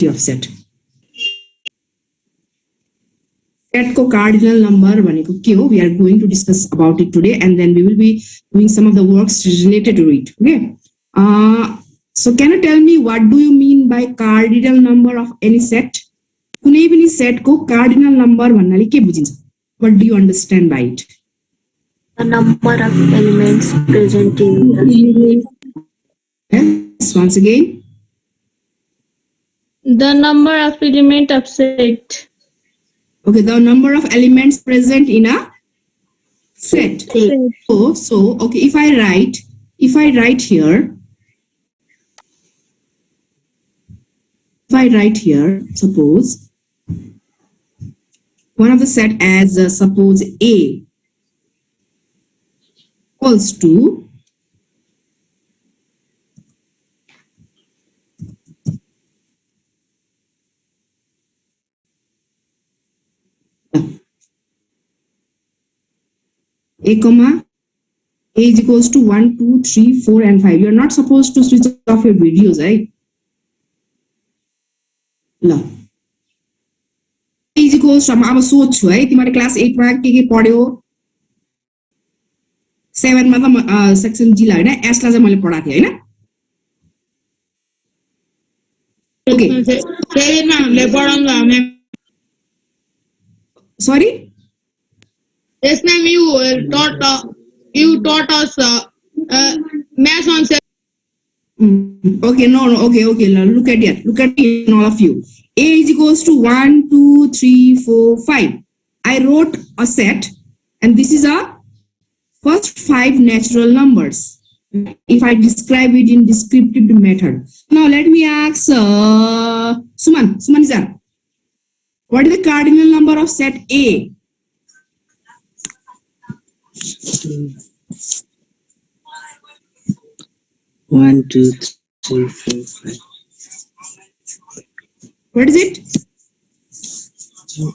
of set. Set ko cardinal number भनेको के हो? We are going to discuss about it today, and then we will be doing some of the works related to it. Okay. So can you tell me what do you mean by cardinal number of any set? कुनै पनि set को cardinal number भन्नाले के बुझिन्छ? What do you understand by it? The number of elements present in the Yes, once again. The number of element of set. Okay, the number of elements present in a set. So okay, if I write here, suppose one of the set as suppose A equals to A comma A is equals to 1, 2, 3, 4 and 5. You are not supposed to switch off your videos, right? ल A is equals to अब सोच्छु है तिमीले class 8 मा के पढ्यो 7 मा त सेक्सन जी ला हैन एस ला चाहिँ मैले पढाएको थिए हैन ओके 7 मा हामीले पढाउँदा हामी सरी Yes, ma'am. You taught us math on set. Okay, no, okay. Look at it, all of you. A is equals to 1, 2, 3, 4, 5. I wrote a set, and this is a first 5 natural numbers. If I describe it in descriptive method. Now let me ask Suman is there? What is the cardinal number of set A? 1, 2, 3, 4, 5. What is it? 1,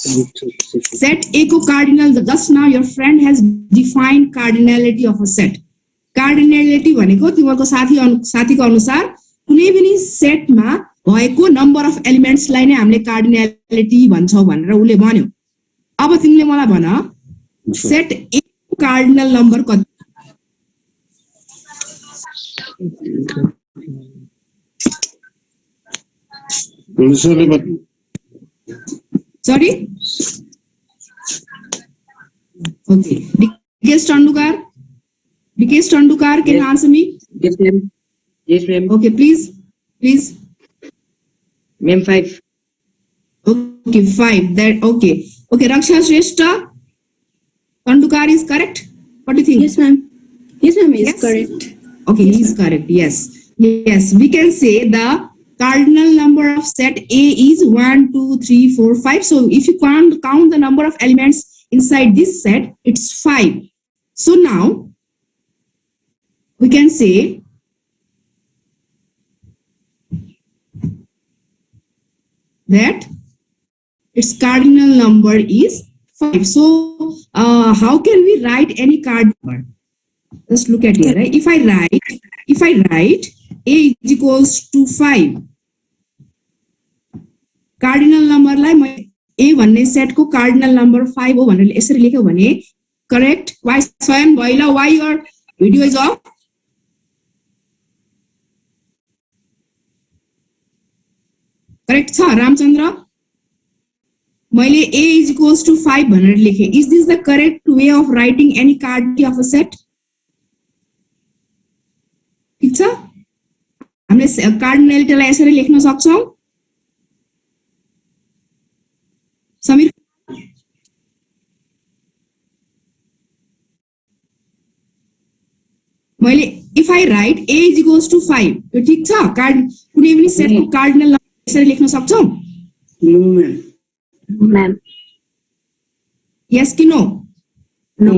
2, 3, 4. Set A को cardinal. Just now your friend has defined cardinality of a set. Cardinality भनेको तिमीहरुको साथीको अनुसार कुनै पनि सेटमा भएको number of एलिमेन्ट्सलाई नै हामीले कार्डिनालिटी भन्छौं भनेर उले भन्यो. अब तिमीले मलाई भन सेट A को कार्डिनल नम्बर कति? Sorry? Okay. DK Tandukar, can you answer me? Yes, ma'am. Yes, ma'am. Okay, please. Ma'am, 5. Okay, 5. That okay. Okay, Raksha Shrestha, Tandukar is correct. What do you think? Yes, ma'am. Yes, ma'am. Is Yes. correct. Okay, he is correct. Yes. We can say the cardinal number of set A is 1, 2, 3, 4, 5. So if you count the number of elements inside this set, it's 5. So now we can say that its cardinal number is 5. So how can we write any cardinal number? Just look at here, right? If I write A is equals to 5, cardinal number lie A भन्ने set को cardinal number 5 हो भनेर यसरी लेख्यो भने correct? Why स्वयं भइला? Why your video is off? Correct छ रामचन्द्र? मैले A is equals to 5 भनेर लेखे. Is this the correct way of writing any cardinality of a set? ठीक छ? हामीले कार्डिनलिटीलाई यसरी लेख्न सक्छौं. समीर मैले if I write A is equals to 5 यो ठीक छ? कुनै पनि सेटको कार्डिनल नम्बर यसरी लेख्न सक्छौं? No, ma'am. Ma'am. Yes कि no? No.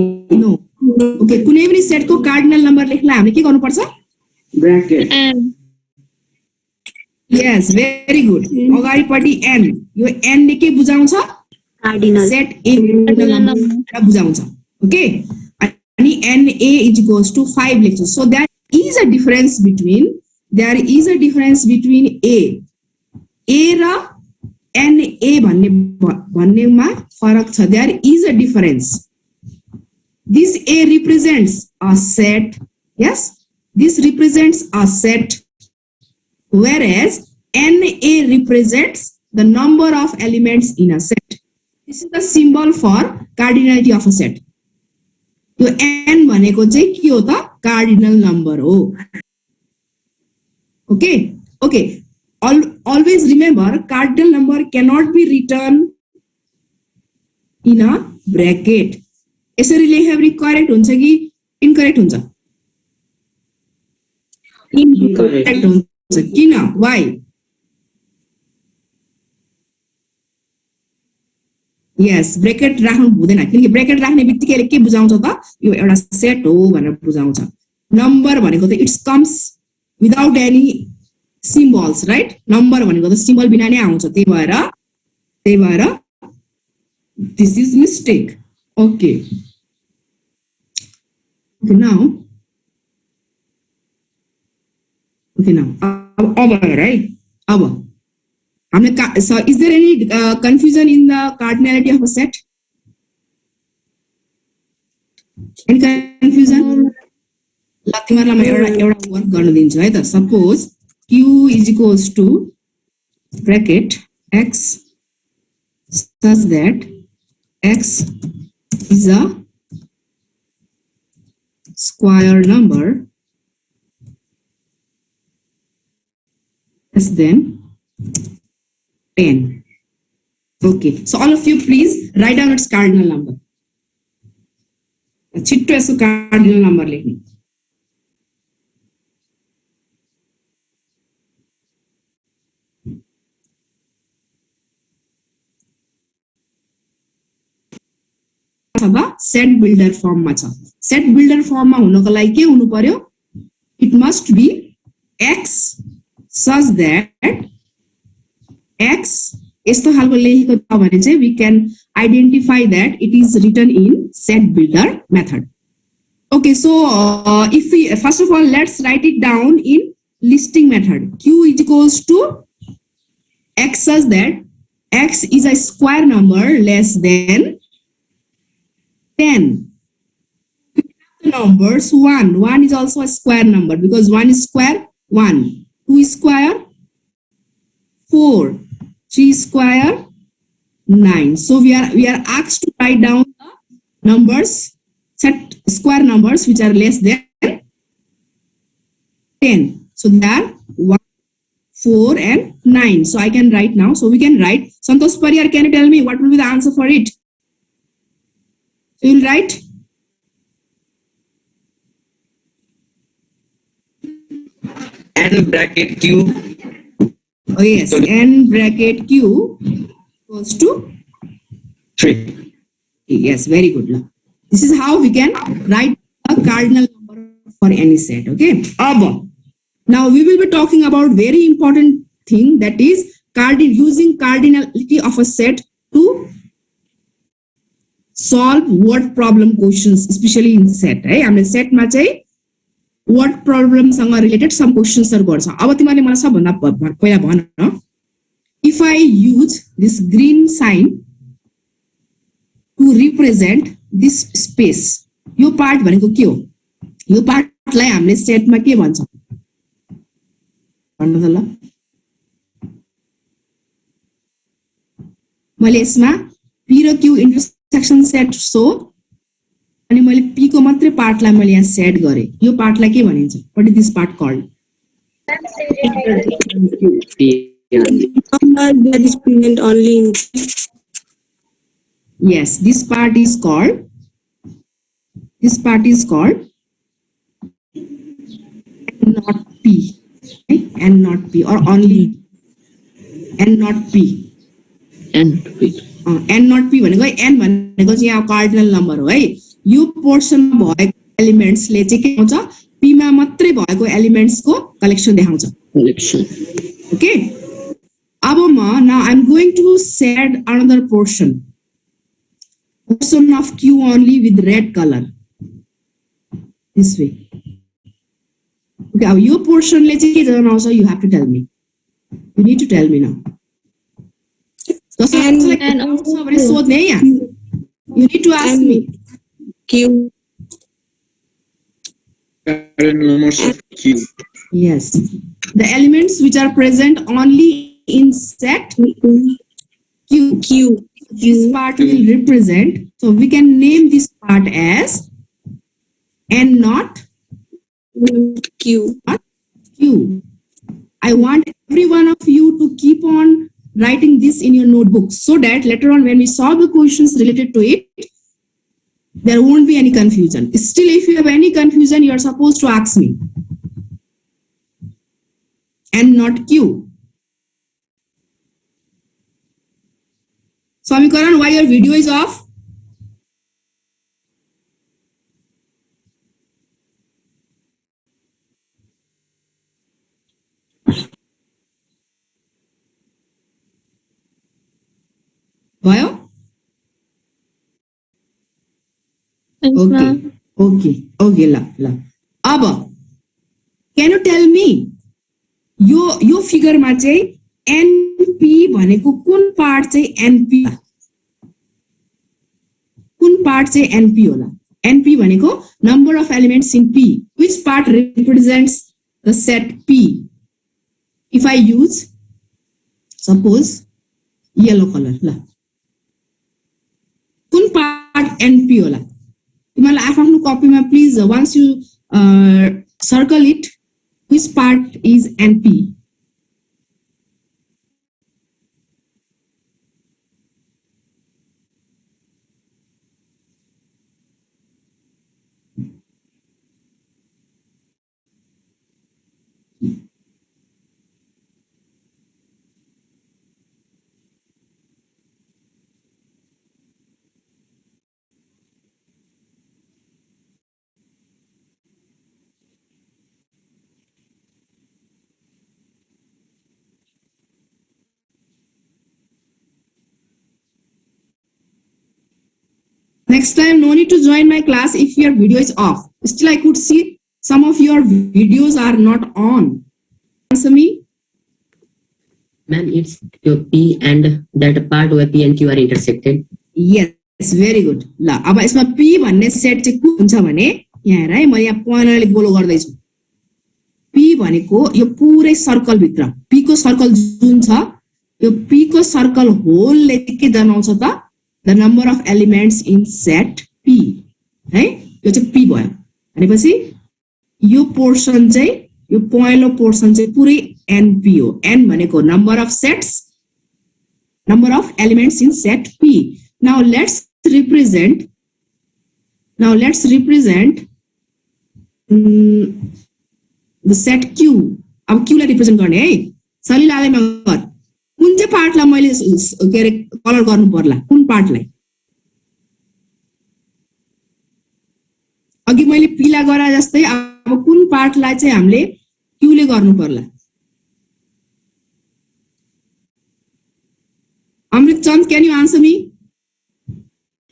Okay, कुनै पनि सेटको कार्डिनल नम्बर लेख्नलाई हामीले के गर्नुपर्छ? Bracket. Yes, very good. अगाडिपटि n. यो n ले के बुझाउँछ? Cardinal. Set A नम्बर बुझाउँछ. Okay? अनि NA is equals to 5 लेख्छु. So there is a difference between A A raw NA भन्नेमा फरक छ. There is a difference. This A represents a set. Yes, this represents a set, whereas NA represents the number of elements in a set. This is the symbol for cardinality of a set. Yo n भनेको चाहिँ के हो त? Cardinal number हो. Okay. Always remember, cardinal number cannot be written in a bracket. यसरी लेख्यो भने correct हुन्छ कि इनकरेक्ट हुन्छ? इनकरेक्ट हुन्छ. किन? Why? Yes, ब्रेकेट राख्नु हुँदैन, किनकि ब्रेकेट राख्ने बित्तिकै के बुझाउँछ त? यो एउटा सेट हो भनेर बुझाउँछ. नम्बर भनेको त it's comes without any symbols, right? Number भनेको त सिम्बल बिना नै आउँछ. त्यही भएर this is mistake. Okay, now अब है. अब हमने, so is there any confusion in the cardinality of a set? Any confusion? ल तिमीहरुलाई म एउटा वर्क गर्न दिन्छु है त. Suppose Q is equals to bracket x such that x is a square number less than 10. Okay, so all of you please write down its cardinal number. छिट्टो यसको cardinal number लेख्ने. अथवा सेट बिल्डर फर्ममा छ. Set builder फर्ममा हुनको लागि के हुनु पर्यो? It must be x such that x यस्तो खालको लेखेको छ भने चाहिँ we can identify that it is written in set builder method. Okay, so if we first of all let's write it down in listing method. Q is equals to x such that x is a square number less than 10. The numbers 1 is also a square number because 1 is square 1, 2 is square 4, 3 is square 9. So we are asked to write down the numbers, set square numbers which are less than 10. So they are 1, 4 and 9. So I can write now. So we can write. Santosh Pariyar, can you tell me what will be the answer for it? So you will write n bracket q. Oh yes, n bracket q equals to 3. Yes, very good. This is how we can write a cardinal number for any set. Okay. Now we will be talking about very important thing, that is using cardinality of a set to solve word problem questions, especially in set. है हामीले सेटमा चाहिँ word problem सँग related some questions गर्छ. अब तिमीले मलाई सबभन्दा पहिला भन न, if I use this green sign to represent this space, yo part भनेको के हो? यो पार्टलाई हामीले सेटमा के भन्छ भन्नु त ल. मैले यसमा p र q intersection set सो अनि मैले p को मात्रै पार्टलाई मैले यहाँ सेट गरे. यो पार्टलाई के भनिन्छ? What is this part called? Number that is present only in Yes, this part is called and not p, okay? And not p or only and not p. And not p भनेको n भनेको चाहिँ यहाँ cardinal number हो है. यो portion भएको elements ले चाहिँ के हुन्छ? p मा मात्रै भएको एलिमेन्ट्स को कलेक्सन देखाउँछ. Okay, अब म now I'm going to set another portion of q only with red color this way. Okay, अब यो पोर्सन ले चाहिँ के जनाउँछ? You have to tell me. You need to tell me now. and also You need to ask me. Q. Current numbers of Q. Yes. The elements which are present only in set Q. This part will represent. So we can name this part as N not Q. Q. I want every one of you to keep on writing this in your notebook so that later on when we solve the questions related to it, there won't be any confusion. Still, if you have any confusion, you are supposed to ask me. And not Q. Samikaran, why your video is off? भयो? thanks, Okay. ma'am. Okay, ल अब can you tell me यो फिगरमा चाहिँ NP भनेको कुन part चाहिँ NP कुन part चाहिँ NP होला? NP भनेको number of elements in P. Which part represents the set P? If I use suppose yellow color ल कुन पार्ट NP होला? तिमीलाई आफ्नो कपीमा please once you circle it, which part is NP? Next time, no need to join my class if your video is off. Still, I could see some of your videos are not on. Answer me. Ma'am, it's your P and that part where P and Q are intersected. Yes, very good. ल अब यसमा P भन्ने set चाहिँ के हुन्छ भने यहाँ हेर है म यहाँ पोइन्टले गोलो गर्दैछु. P भनेको यो पुरै सर्कल भित्र P को सर्कल जुन छ यो P को सर्कल होलले के जनाउँछ त the number of elements in set P है यो चाहिँ P भयो भनेपछि यो पोर्सन चाहिँ यो पहेँलो पोर्सन चाहिँ पुरै NP हो. N भनेको number of sets, number of elements in set P. Now let's represent the set Q. अब Q लाई रिप्रेजेन्ट गर्ने है. सलिलालेमा गर कुन चाहिँ पार्टलाई मैले के अरे कलर गर्नु पर्ला कुन पार्टलाई अघि मैले पीला गरा जस्तै अब कुन पार्टलाई चाहिँ हामीले Q ले गर्नु पर्ला. Amrit Chand, can you answer me?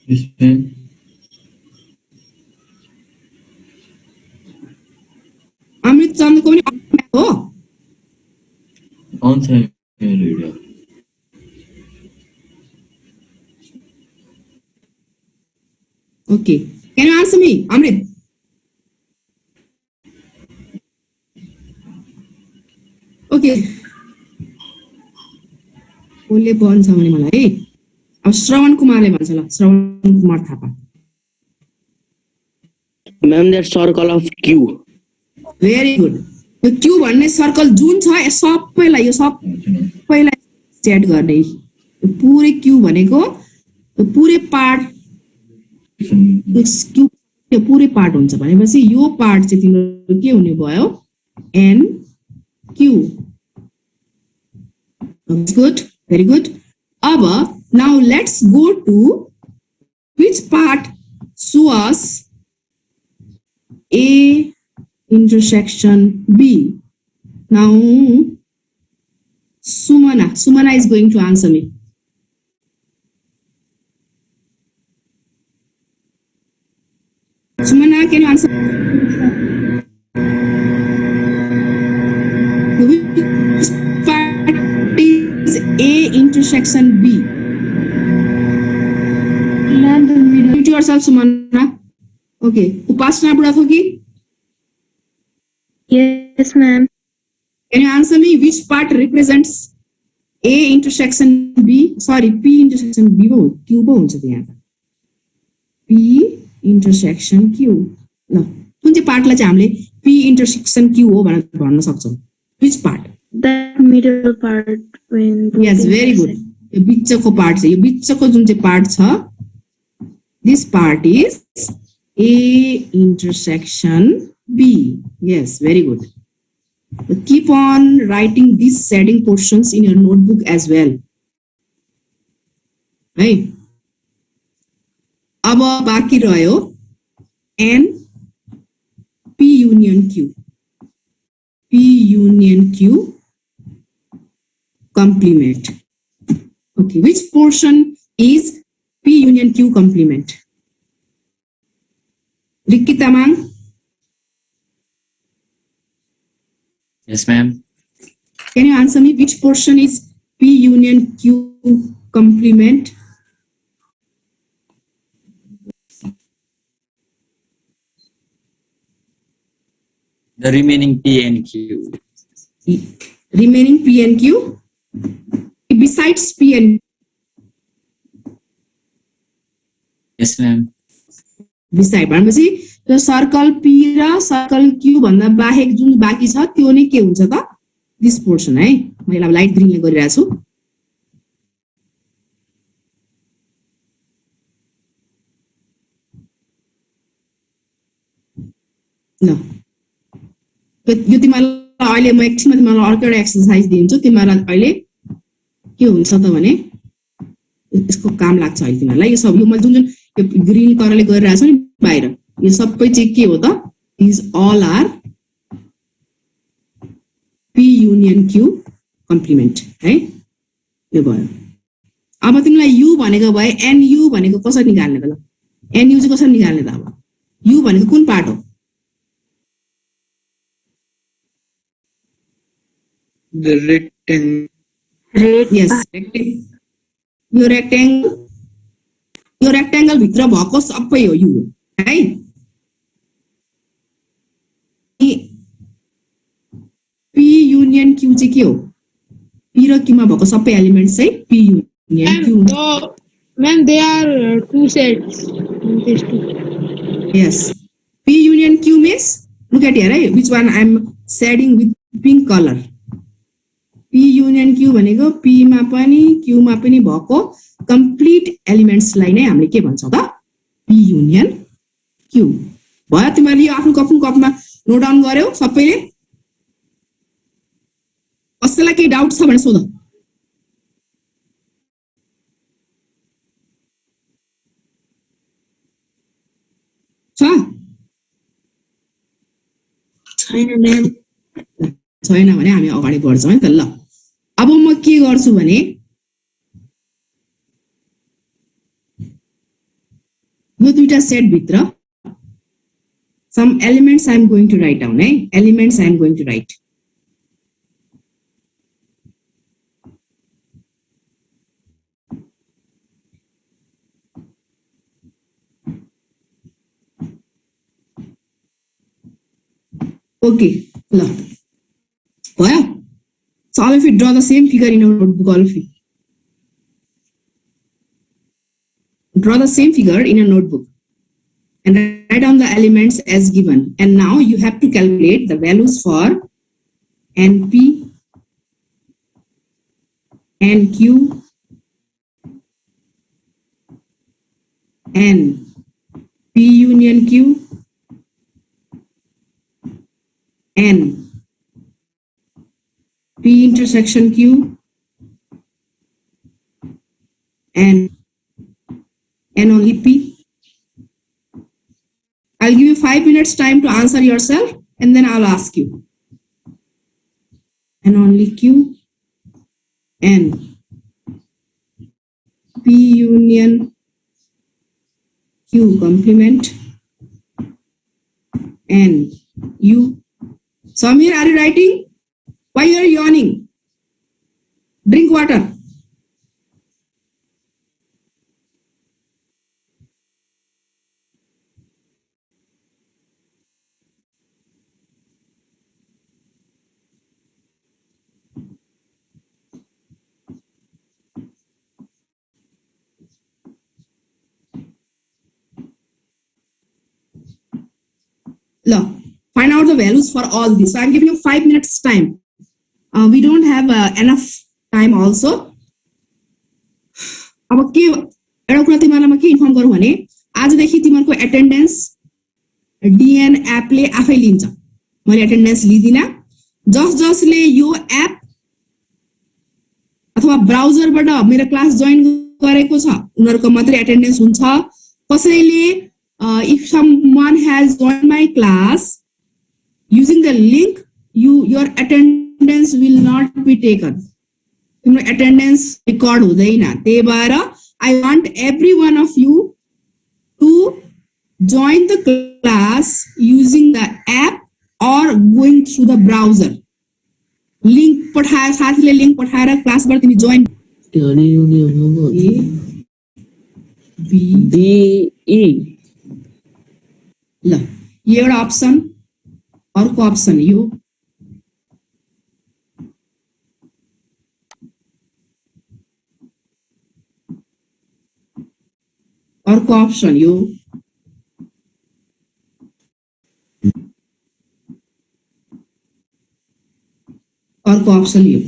Yes, ma'am. Amrit Chand को पनि हो. On time video. Okay. Can you answer me, Amrit? Okay. कसले भन्छ भने मलाई है अब श्रवण कुमारले भन्छ ल Shravan Kumar Thapa. Ma'am, that circle of Q. Very good. यो Q भन्ने सर्कल जुन छ यो सबैलाई सेट गर्ने यो पुरै Q भनेको यो पुरै पार्ट Q यो पुरै पार्ट हुन्छ भनेपछि यो पार्ट चाहिँ तिम्रो के हुने भयो N Q. That's good. Very good. Aba, now let's go to which part shows A intersection B. Now, Sumana is going to answer me. Sumana, can you answer? Which part is A intersection intersection B. Mute yourself, Sumana. Okay. Upasana Burathoki, Yes, ma'am. can you answer me which part represents A intersection B? Sorry, P intersection B. Q bones at the end. P intersection Q. No. कुन चाहिँ पार्टलाई चाहिँ हामीले P intersection Q हो भनेर भन्न सक्छौँ? Which part? That middle part when. Yes, very good. यो बिचको part छ, यो बिचको जुन चाहिँ पार्ट छ, this part is A intersection B. Yes, very good. So keep on writing these shading portions in your notebook as well. Right? अब बाँकी रह्यो N P union Q. P union Q complement. Okay, which portion is P union Q complement? Ricky Tamang, Yes, ma'am. can you answer me which portion is P union Q complement? The remaining P and Q. Remaining P and Q besides P and Yes, ma'am. beside भनेपछि त्यो circle P र circle Q भन्दा बाहेक जुन बाँकी छ त्यो नै के हुन्छ त? दिस पोर्सन है, मैले अब लाइट ग्रीनले गरिरहेको छु. ल यो तिमीलाई अहिले म एकछिनमा तिमीलाई अर्को एउटा एक्सर्साइज दिन्छु. तिमीलाई अहिले के हुन्छ त भने यसको काम लाग्छ अहिले तिमीहरूलाई. यो सब यो मैले जुन जुन यो ग्रीन कलरले गरिरहेको छु नि बाहिर, यो सबै चाहिँ के हो त? These all are P union Q complement है. यो भयो. अब तिमीलाई U भनेको भए NU भनेको कसरी निकाल्ने त? ल NU चाहिँ कसरी निकाल्ने त? अब U भनेको कुन पार्ट हो? The rectangle. Red Yes, part. Yo rectangle भित्र भएको सबै हो U है. P union Q चाहिँ के हो? P र Q मा भएको सबै एलिमेन्ट्स चाहिँ P union Q. Ma'am, they are two sets. These two. Yes. P union Q means, look at here, right? Which one I'm shading with pink color. P union Q भनेको P मा पनि Q मा पनि भएको complete एलिमेन्ट्सलाई नै हामीले के भन्छौँ त? P union Q. भयो. तिमीहरूले यो आफ्नो कपमा नोट डाउन गर्यौ सबैले? कसैलाई केही डाउट छ भने सोध. छ? छैन ma'am. छैन भने हामी अगाडि बढ्छौँ है त. ल अब म के गर्छु भने यो दुईटा सेट भित्र some elements I am going to write down, eh? Elements I am going to write. Okay, la. Well, so all of you draw the same figure in your notebook, all of you. Draw the same figure in your notebook and write down the elements as given. And now you have to calculate the values for NP, NQ, and P union Q, and P intersection Q, and only P. I'll give you 5 minutes time to answer yourself and then I'll ask you. And only Q, and P union Q complement, and U. Samir, are you writing? Why you are yawning? Drink water. Look, find out the values for all these. So I'm giving you 5 minutes time. We don't have enough time also. अब के एउटा कुरा तिमीहरूलाई म के inform गरौँ भने आजदेखि तिमीहरूको एटेन्डेन्स डिएन एपले आफै लिन्छ। मैले एटेन्डेन्स लिदिनँ। जसले यो एप अथवा ब्राउजरबाट मेरो क्लास जोइन गरेको छ उनीहरूको मात्रै एटेन्डेन्स हुन्छ। कसैले if someone has joined my class using the link, your attendance will not be taken. तिम्रो एटेन्डेन्स रेकर्ड हुँदैन। त्यही भएर I want every one of you to join the class using the app or going through the browser. Link पठाए साथीले link पठाएर क्लासबाट तिमी join BE ल यो एउटा अप्सन अर्को अप्सन यो अर्को अप्सन यो अर्को अप्सन यो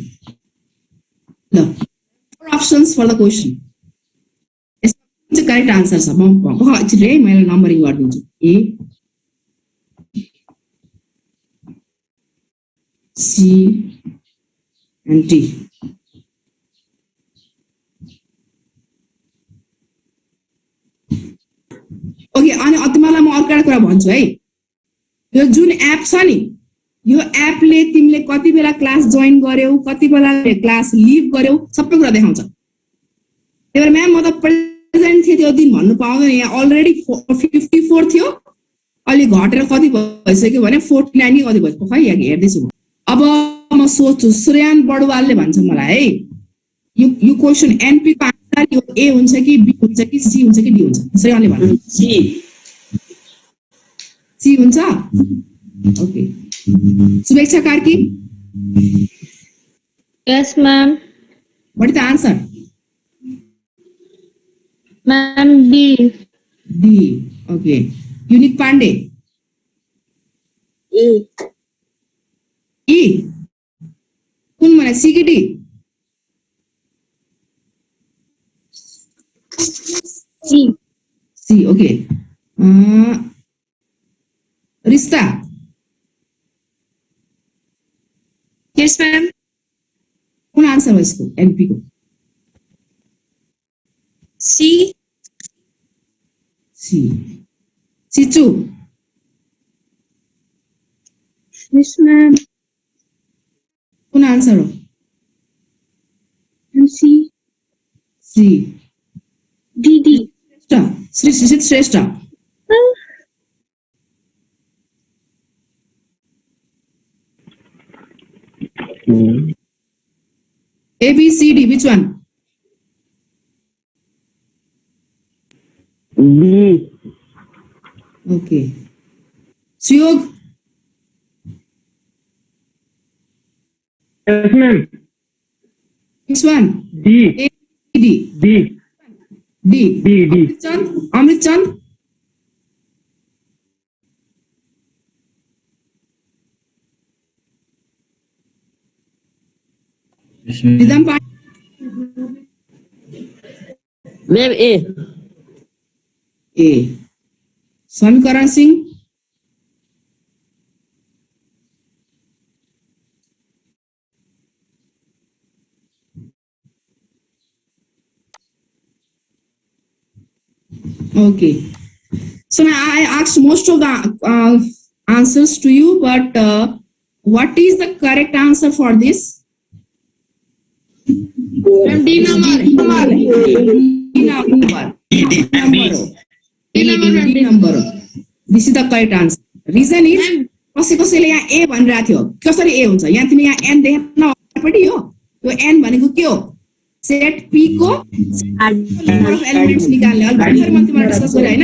ल four options for the question यसको चाहिँ करेक्ट आन्सर छ म एकचोटि है मैले नम्बरिङ गरिदिन्छु ए सी एन्ड डी ओके अनि तिमीलाई म अर्को कुरा भन्छु है यो जुन एप छ नि यो एपले तिमीले कति बेला क्लास जोइन गर्यौ कति बेला क्लास लिभ गर्यौ सबै कुरा देखाउँछ। त्यही भएर म्याम म त प्रेजेन्ट थिएँ त्यो दिन भन्नु पाउँदैन। यहाँ अलरेडी 54 थियो अहिले घटेर कति भइसक्यो भने 49 कति भइसक्यो खै यहाँ हेर्दैछु म। अब म सोच्छु श्रेयान बडवालले भन्छ मलाई है यो क्वेसन एनपी को आन्सर यो ए हुन्छ कि बी हुन्छ कि सी हुन्छ कि डी हुन्छ। श्रेयानले भन्छ सी हुन्छ। ओके शुभेच्छा Karki Yes, ma'am. what is the answer? Ma'am, D. D. Okay. Unique Pandey. E. E. कुन mana C कि D? C. C. Okay. Rista. Yes, ma'am. कुन आंसर हो इसको एनपी को? C. C. C2. Yes, ma'am. कुन answer हो? C. C. D. D. Shri शिशित श्रेष्ठ. A, B, C, D, which one? B Okay. Suyog, Yes, ma'am. which one? D. A, B, D. D. D. D. D. Amrit Chand. Yes, ma'am. Ridham Pandey. Ma'am A A. Samikaran Singh. Okay. So now I asked most of the answers to you, but what is the correct answer for this? Ma'am, D number. D number. D number. This is the correct answer. Reason is कसैले यहाँ ए भनिरहेको थियो कसरी ए हुन्छ यहाँ तिमी यहाँ N देख्न अगाडिपट्टि हो त्यो एन भनेको के हो सेट पी को नम्बर अफ एलिमेन्ट्स निकाल्ने अहिले भर्खर म तिमीलाई डिस्कस गरे हैन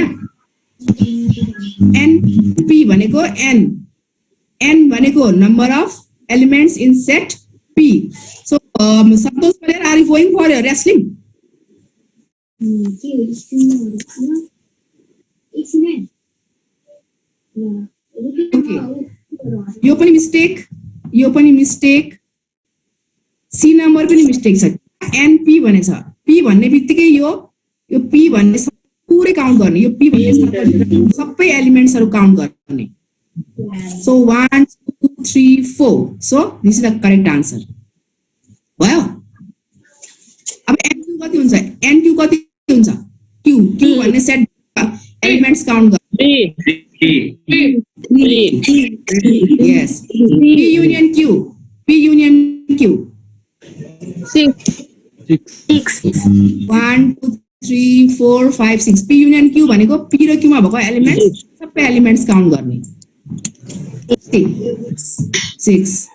एन पी भनेको एन एन भनेको number of elements in set P so Santosh परेर are you going for wrestling okay यो पनि मिस्टेक सी नम्बर पनि मिस्टेक छ एनपी भनेछ पी भन्ने बित्तिकै यो पी भन्ने पुरै काउन्ट गर्ने यो पी भन्ने सबै एलिमेन्ट्सहरु काउन्ट गर्ने सो 1 2 3 4 so this is the correct answer भयो अब एनक्यू कति हुन्छ क्यू भन्ने सेट एलिमेन्ट्स काउन्ट गर्ने yes p union q 6. 1 2 3 4 5 6 p union q भनेको p र q मा भएको एलिमेन्ट्स सबै एलिमेन्ट्स काउन्ट गर्ने 6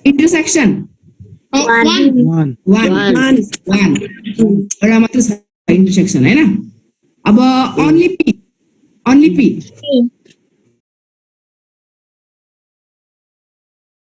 इन्टरसेक्सन 1. 1 एउटा मात्र छ इन्टरसेक्सन हैन अब only p